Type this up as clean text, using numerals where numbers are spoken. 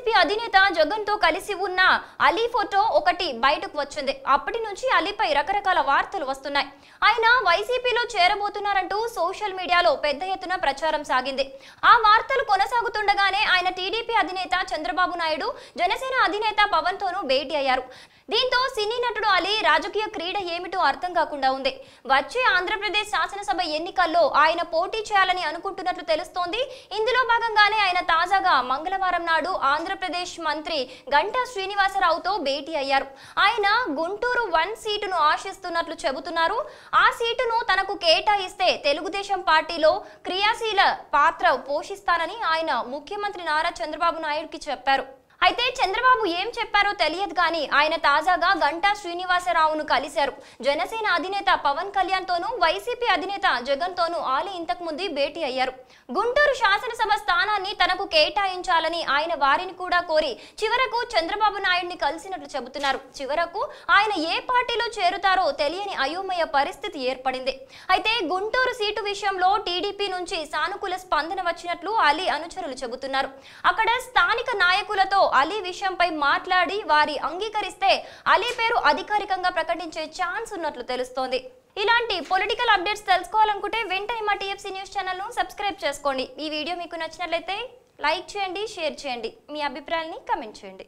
YCP అధినేత జగన్ తో కలిసి ఉన్న అలీ ఫోటో ఒకటి బయటకు వచ్చింది. అప్పటి నుంచి అలీపై రకరకాల వార్తలు వస్తున్నాయి. ఆయన వైసీపీలో చేరబోతున్నారంటూ సోషల్ మీడియాలో పెద్ద ఎత్తున ప్రచారం సాగింది. ఆ వార్తలు కొనసాగుతుండగానే ఆయన టీడీపీ అధినేత చంద్రబాబు నాయుడు, జనసేన అధినేత పవన్ తోనూ భేటీ అయ్యారు. దీంతో సినీ నటుడు అలీ రాజకీయ క్రీడ ఏమిటో అర్థం కాకుండా ఉంది. వచ్చే ఆంధ్రప్రదేశ్ శాసనసభ ఎన్నికల్లో ఆయన పోటీ చేయాలని అనుకుంటున్నట్లు తెలుస్తోంది. ఇందులో భాగంగానే ఆయన తాజాగా మంగళవారం నాడు ఆంధ్రప్రదేశ్ మంత్రి గంటా శ్రీనివాసరావుతో భేటీ అయ్యారు. ఆయన గుంటూరు 1 సీటును ఆశిస్తున్నట్లు చెబుతున్నారు. ఆ సీటును తనకు కేటాయిస్తే తెలుగుదేశం పార్టీలో క్రియాశీల పాత్ర పోషిస్తానని ఆయన ముఖ్యమంత్రి నారా చంద్రబాబు నాయుడుకి చెప్పారు. అయితే చంద్రబాబు ఏం చెప్పారో తెలియదు కానీ ఆయన తాజాగా గంటా శ్రీనివాసరావును కలిశారు. జనసేన అధినేత పవన్ కళ్యాణ్ తోనూ, వైసీపీ అధినేత జగన్ తోనూ ఆలీ ఇంతకు ముందు భేటీ అయ్యారు. గుంటూరు శాసనసభ స్థానాన్ని తనకు కేటాయించాలని ఆయన వారిని కూడా కోరి చివరకు చంద్రబాబు నాయుడిని కలిసినట్లు చెబుతున్నారు. చివరకు ఆయన ఏ పార్టీలో చేరుతారో తెలియని అయోమయ పరిస్థితి ఏర్పడింది. అయితే గుంటూరు సీటు విషయంలో టీడీపీ నుంచి సానుకూల స్పందన వచ్చినట్లు అలీ అనుచరులు చెబుతున్నారు. అక్కడ స్థానిక నాయకులతో అలీ విషయంపై మాట్లాడి వారి అంగీకరిస్తే అలీ పేరు అధికారికంగా ప్రకటించే ఛాన్స్ ఉన్నట్లు తెలుస్తోంది. ఇలాంటి పొలిటికల్ అప్డేట్స్ తెలుసుకోవాలనుకుంటే వెంటనే మా టీఎఫ్సీ న్యూస్ ఛానల్ను సబ్స్క్రైబ్ చేసుకోండి. ఈ వీడియో మీకు నచ్చినట్లయితే లైక్ చేయండి, షేర్ చేయండి, మీ అభిప్రాయాన్ని కామెంట్ చేయండి.